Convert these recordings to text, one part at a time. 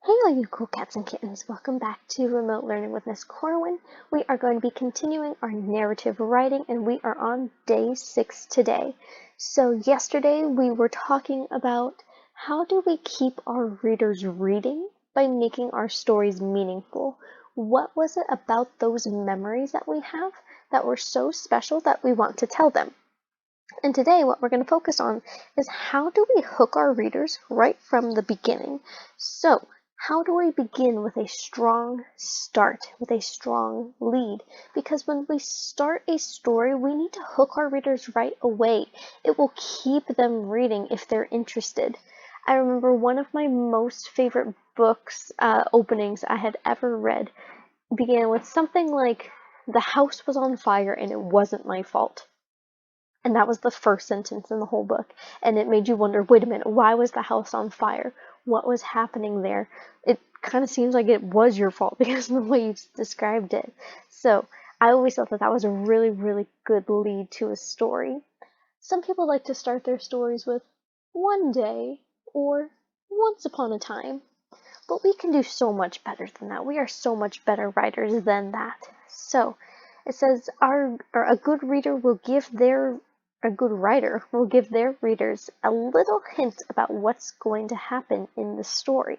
Hey all you cool cats and kittens, welcome back to Remote Learning with Miss Corwin. We are going to be continuing our narrative writing and we are on day 6 today. So yesterday we were talking about how do we keep our readers reading by making our stories meaningful. What was it about those memories that we have that were so special that we want to tell them? And today what we're going to focus on is how do we hook our readers right from the beginning. So how do we begin with a strong start, with a strong lead? Because when we start a story, we need to hook our readers right away. It will keep them reading if they're interested. I remember one of my most favorite books openings I had ever read began with something like, "The house was on fire and it wasn't my fault." And that was the first sentence in the whole book. And it made you wonder, wait a minute, why was the house on fire? What was happening there? It kind of seems like it was your fault because of the way you described it. So I always thought that that was a really, really good lead to a story. Some people like to start their stories with one day or once upon a time. But we can do so much better than that. We are so much better writers than that. So it says a good reader will give their a good writer will give their readers a little hint about what's going to happen in the story.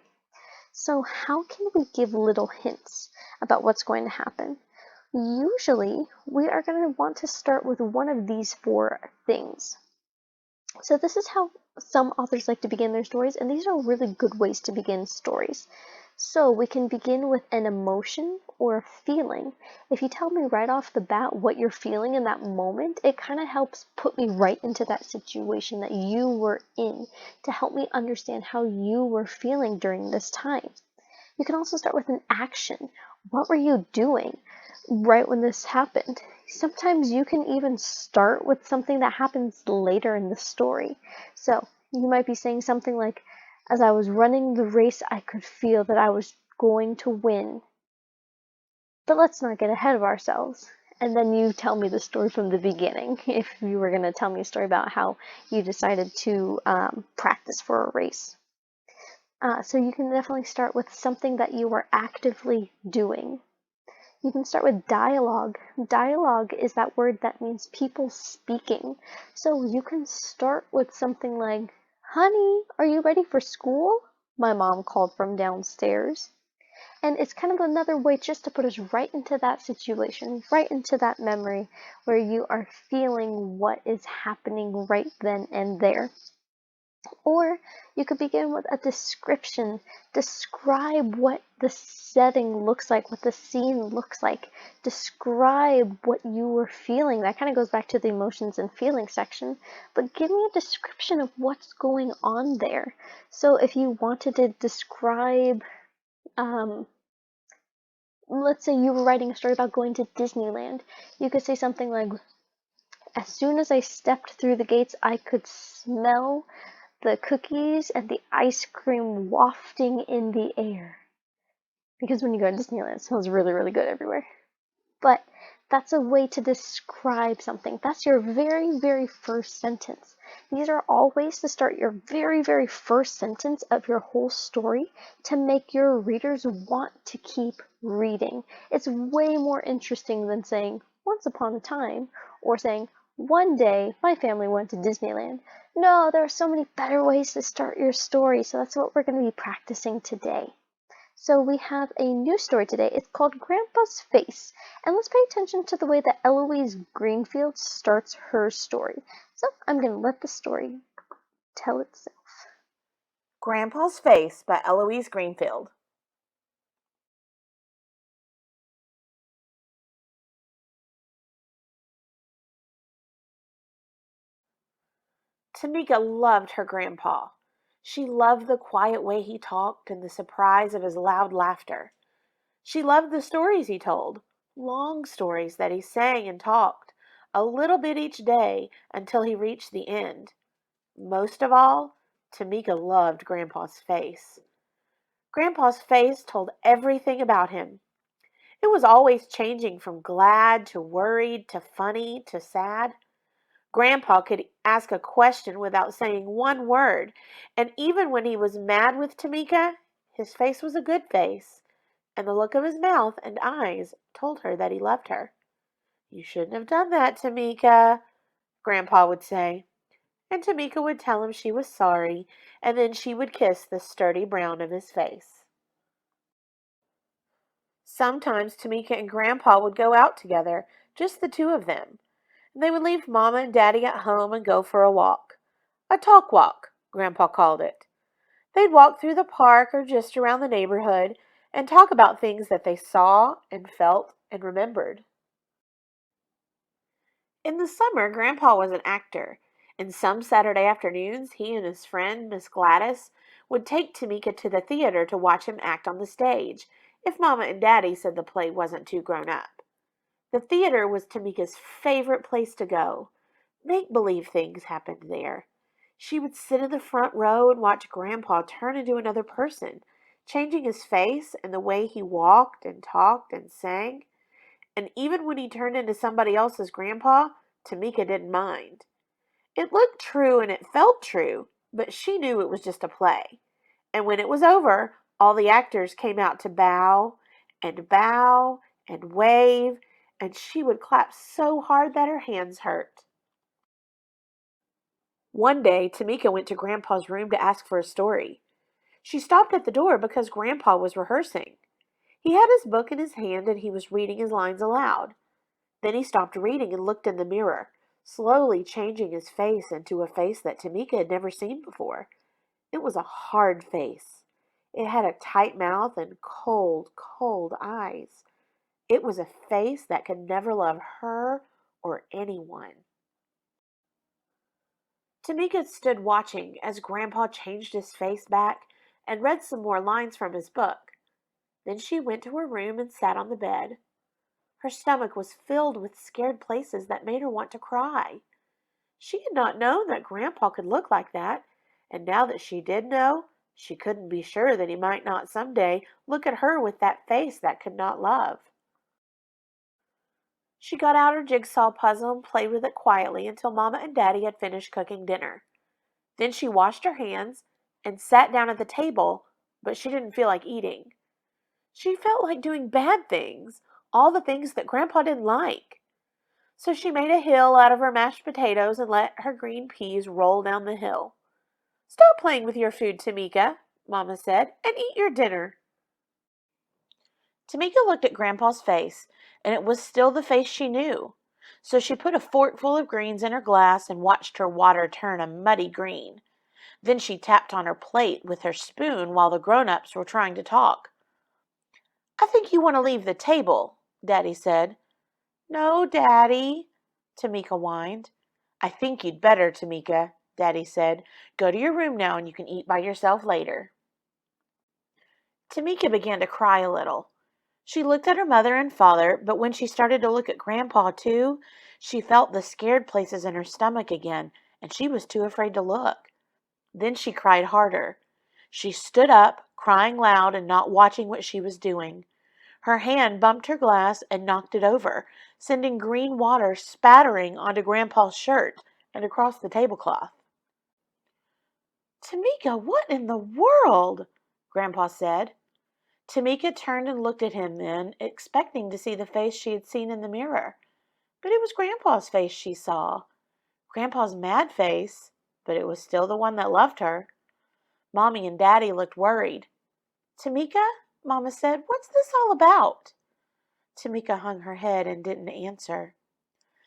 So how can we give little hints about what's going to happen? Usually, we are going to want to start with one of these 4 things. So this is how some authors like to begin their stories, and these are really good ways to begin stories. So we can begin with an emotion or a feeling. If you tell me right off the bat what you're feeling in that moment, it kind of helps put me right into that situation that you were in to help me understand how you were feeling during this time. You can also start with an action. What were you doing right when this happened? Sometimes you can even start with something that happens later in the story. So you might be saying something like, as I was running the race, I could feel that I was going to win. But let's not get ahead of ourselves. And then you tell me the story from the beginning, if you were going to tell me a story about how you decided to practice for a race. So you can definitely start with something that you were actively doing. You can start with dialogue. Dialogue is that word that means people speaking. So you can start with something like, "Honey, are you ready for school?" my mom called from downstairs. And it's kind of another way just to put us right into that situation, right into that memory where you are feeling what is happening right then and there. Or you could begin with a description. Describe what the setting looks like, what the scene looks like. Describe what you were feeling. That kind of goes back to the emotions and feelings section. But give me a description of what's going on there. So if you wanted to describe, let's say you were writing a story about going to Disneyland, you could say something like, as soon as I stepped through the gates, I could smell the cookies and the ice cream wafting in the air. Because when you go to Disneyland, it smells really, really good everywhere. But that's a way to describe something. That's your very, very first sentence. These are all ways to start your very, very first sentence of your whole story to make your readers want to keep reading. It's way more interesting than saying, "Once upon a time," or saying, "One day my family went to Disneyland." No, there are so many better ways to start your story, so that's what we're going to be practicing today. So we have a new story today. It's called Grandpa's Face. And let's pay attention to the way that Eloise Greenfield starts her story. So I'm going to let the story tell itself. Grandpa's Face by Eloise Greenfield. Tamika loved her grandpa. She loved the quiet way he talked and the surprise of his loud laughter. She loved the stories he told, long stories that he sang and talked, a little bit each day until he reached the end. Most of all, Tamika loved Grandpa's face. Grandpa's face told everything about him. It was always changing from glad to worried to funny to sad. Grandpa could ask a question without saying one word, and even when he was mad with Tamika, His face was a good face, and the look of his mouth and eyes told her that he loved her. "You shouldn't have done that, Tamika," Grandpa would say. And Tamika would tell him she was sorry, and then she would kiss the sturdy brown of his face. Sometimes Tamika and Grandpa would go out together, just the two of them. They would leave Mama and Daddy at home and go for a walk. A talk walk, Grandpa called it. They'd walk through the park or just around the neighborhood and talk about things that they saw and felt and remembered. In the summer, Grandpa was an actor, and some Saturday afternoons he and his friend, Miss Gladys, would take Tamika to the theater to watch him act on the stage, if Mama and Daddy said the play wasn't too grown up. The theater was Tamika's favorite place to go. Make-believe things happened there. She would sit in the front row and watch Grandpa turn into another person, changing his face and the way he walked and talked and sang. And even when he turned into somebody else's grandpa, Tamika didn't mind. It looked true and it felt true, but she knew it was just a play. And when it was over, all the actors came out to bow and wave, and she would clap so hard that her hands hurt. One day, Tamika went to Grandpa's room to ask for a story. She stopped at the door because Grandpa was rehearsing. He had his book in his hand and he was reading his lines aloud. Then he stopped reading and looked in the mirror, slowly changing his face into a face that Tamika had never seen before. It was a hard face. It had a tight mouth and cold, cold eyes. It was a face that could never love her or anyone. Tamika stood watching as Grandpa changed his face back and read some more lines from his book. Then she went to her room and sat on the bed. Her stomach was filled with scared places that made her want to cry. She had not known that Grandpa could look like that, and now that she did know, she couldn't be sure that he might not some day look at her with that face that could not love. She got out her jigsaw puzzle and played with it quietly until Mama and Daddy had finished cooking dinner. Then she washed her hands and sat down at the table, but she didn't feel like eating. She felt like doing bad things, all the things that Grandpa didn't like. So she made a hill out of her mashed potatoes and let her green peas roll down the hill. "Stop playing with your food, Tamika," Mama said, "and eat your dinner." Tamika looked at Grandpa's face, and it was still the face she knew. So she put a forkful of greens in her glass and watched her water turn a muddy green. Then she tapped on her plate with her spoon while the grown-ups were trying to talk. "I think you want to leave the table," Daddy said. "No, Daddy," Tamika whined. "I think you'd better, Tamika," Daddy said. "Go to your room now and you can eat by yourself later." Tamika began to cry a little. She looked at her mother and father, but when she started to look at Grandpa too, she felt the scared places in her stomach again, and she was too afraid to look. Then she cried harder. She stood up, crying loud and not watching what she was doing. Her hand bumped her glass and knocked it over, sending green water spattering onto Grandpa's shirt and across the tablecloth. "Tamika, what in the world?" Grandpa said. Tamika turned and looked at him then, expecting to see the face she had seen in the mirror. But it was Grandpa's face she saw. Grandpa's mad face, but it was still the one that loved her. Mommy and Daddy looked worried. "Tamika," Mama said, "what's this all about?" Tamika hung her head and didn't answer.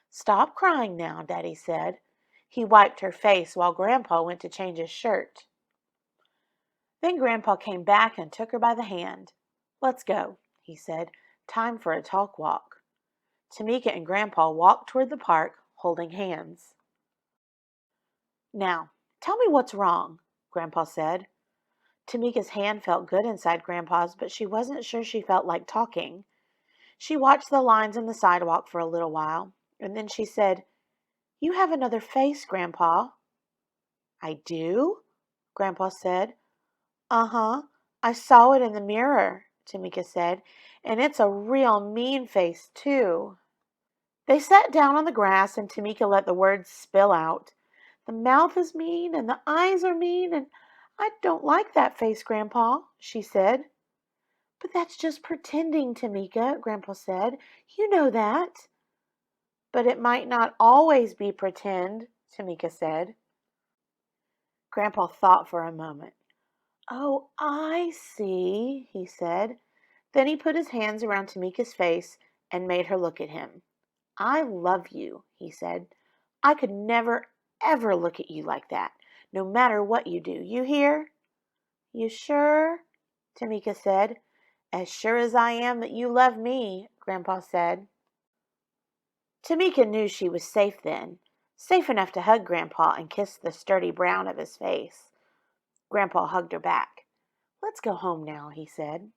"Stop crying now," Daddy said. He wiped her face while Grandpa went to change his shirt. Then Grandpa came back and took her by the hand. "Let's go," he said. "Time for a talk walk." Tamika and Grandpa walked toward the park, holding hands. "Now, tell me what's wrong," Grandpa said. Tamika's hand felt good inside Grandpa's, but she wasn't sure she felt like talking. She watched the lines in the sidewalk for a little while, and then she said, "You have another face, Grandpa." "I do?" Grandpa said. "Uh-huh. I saw it in the mirror," Tamika said, "and it's a real mean face, too." They sat down on the grass, and Tamika let the words spill out. "The mouth is mean, and the eyes are mean, and I don't like that face, Grandpa, she said. But that's just pretending, Tamika, Grandpa said. You know that. But it might not always be pretend, Tamika said. Grandpa thought for a moment. Oh, I see, he said. Then he put his hands around Tamika's face and made her look at him. I love you, he said. I could never, ever look at you like that, no matter what you do. You hear? You sure? Tamika said. As sure as I am that you love me, Grandpa said. Tamika knew she was safe then, safe enough to hug Grandpa and kiss the sturdy brown of his face. Grandpa hugged her back. Let's go home now, he said.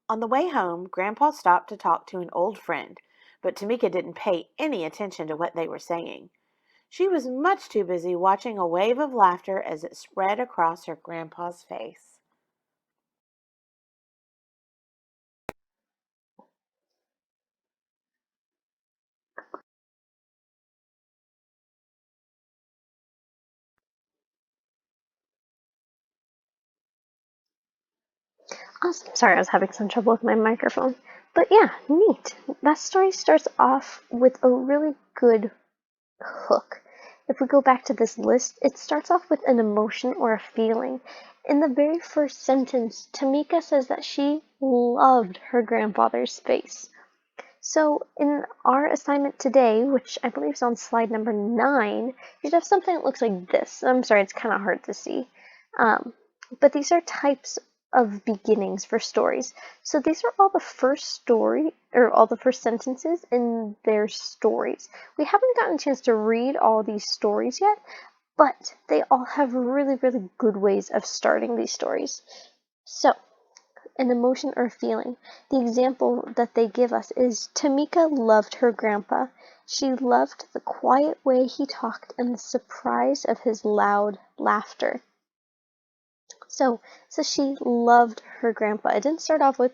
On the way home, Grandpa stopped to talk to an old friend, but Tamika didn't pay any attention to what they were saying. She was much too busy watching a wave of laughter as it spread across her grandpa's face. Awesome. Sorry, I was having some trouble with my microphone. But yeah, neat. That story starts off with a really good hook. If we go back to this list, it starts off with an emotion or a feeling. In the very first sentence, Tamika says that she loved her grandfather's face. So in our assignment today, which I believe is on slide number 9, you'd have something that looks like this. I'm sorry, it's kind of hard to see. Um, but these are types of beginnings for stories. So these are all the first story, or all the first sentences in their stories. We haven't gotten a chance to read all these stories yet, but they all have really, really good ways of starting these stories. So an emotion or feeling. The example that they give us is Tamika loved her grandpa. She loved the quiet way he talked and the surprise of his loud laughter. So she loved her grandpa. It didn't start off with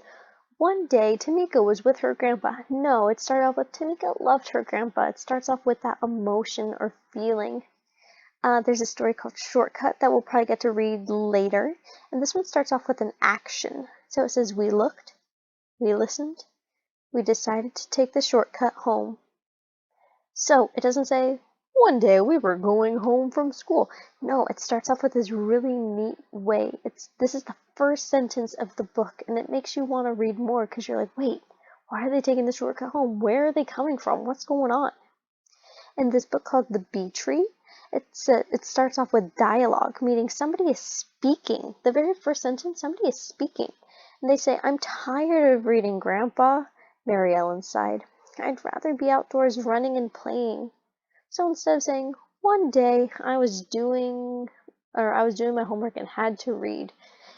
one day Tamika was with her grandpa. No, it started off with Tamika loved her grandpa. It starts off with that emotion or feeling. There's a story called Shortcut that we'll probably get to read later. And this one starts off with an action. So it says, we looked, we listened, we decided to take the shortcut home. So it doesn't say, one day we were going home from school. No, it starts off with this really neat way. This is the first sentence of the book, and it makes you want to read more because you're like, wait, why are they taking the shortcut home? Where are they coming from? What's going on? In this book called The Bee Tree, it starts off with dialogue, meaning somebody is speaking. The very first sentence, somebody is speaking. And they say, I'm tired of reading, Grandpa, Mary Ellen sighed. I'd rather be outdoors running and playing. So instead of saying, one day I was doing my homework and had to read,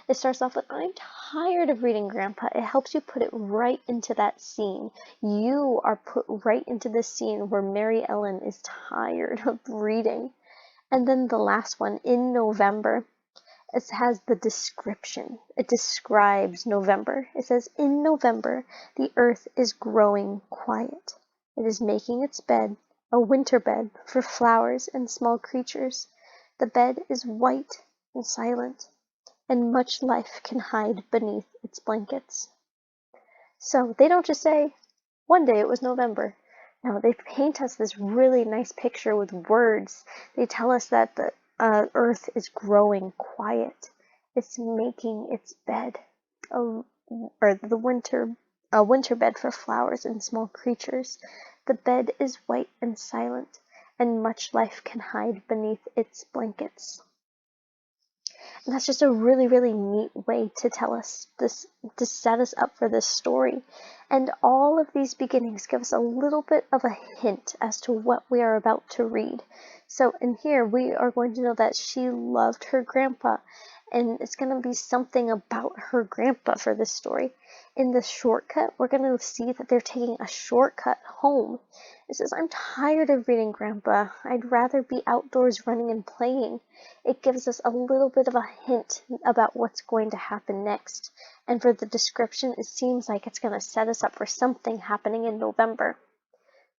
it starts off with, I'm tired of reading, Grandpa. It helps you put it right into that scene. You are put right into this scene where Mary Ellen is tired of reading. And then the last one, in November, it has the description. It describes November. It says, in November, the earth is growing quiet. It is making its bed, a winter bed for flowers and small creatures. The bed is white and silent, and much life can hide beneath its blankets. So they don't just say, one day it was November. No, they paint us this really nice picture with words. They tell us that the earth is growing quiet. It's making its bed, or a winter bed for flowers and small creatures. The bed is white and silent, and much life can hide beneath its blankets. And that's just a really, really neat way to tell us this, to set us up for this story. And all of these beginnings give us a little bit of a hint as to what we are about to read. So in here, we are going to know that she loved her grandpa, and it's going to be something about her grandpa for this story. In the shortcut, we're going to see that they're taking a shortcut home. It says, I'm tired of reading, Grandpa. I'd rather be outdoors running and playing. It gives us a little bit of a hint about what's going to happen next. And for the description, it seems like it's going to set us up for something happening in November.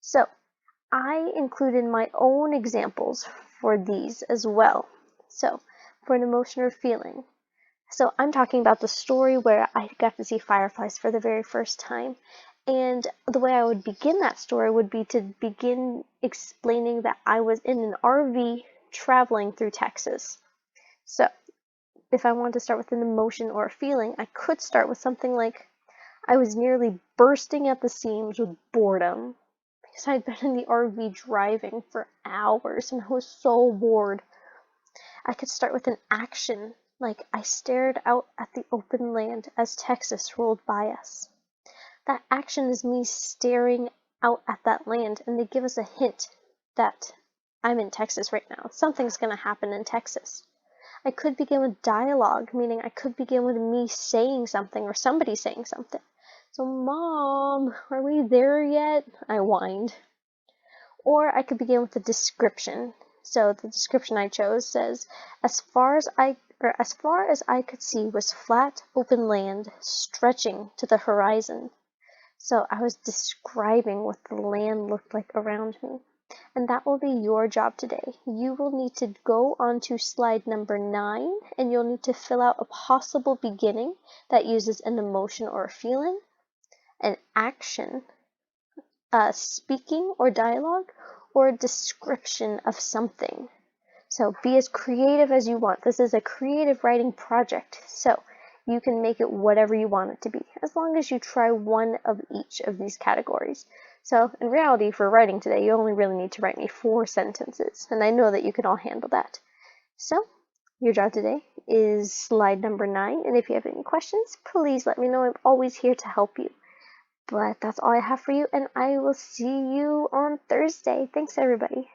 So, I included my own examples for these as well. So, for an emotion or feeling. So I'm talking about the story where I got to see fireflies for the very first time. And the way I would begin that story would be to begin explaining that I was in an RV traveling through Texas. So if I wanted to start with an emotion or a feeling, I could start with something like I was nearly bursting at the seams with boredom because I'd been in the RV driving for hours and I was so bored. I could start with an action, like I stared out at the open land as Texas rolled by us. That action is me staring out at that land, and they give us a hint that I'm in Texas right now. Something's going to happen in Texas. I could begin with dialogue, meaning I could begin with me saying something or somebody saying something. So, Mom, are we there yet? I whined. Or I could begin with a description. So the description I chose says, as far as I could see was flat, open land stretching to the horizon. So I was describing what the land looked like around me. And that will be your job today. You will need to go on to slide number 9, and you'll need to fill out a possible beginning that uses an emotion or a feeling, an action, speaking or dialogue, or a description of something. So be as creative as you want. This is a creative writing project, so you can make it whatever you want it to be, as long as you try one of each of these categories. So in reality, for writing today, you only really need to write me 4 sentences, and I know that you can all handle that. So your job today is slide number 9, and if you have any questions, please let me know. I'm always here to help you. But that's all I have for you, and I will see you on Thursday. Thanks, everybody.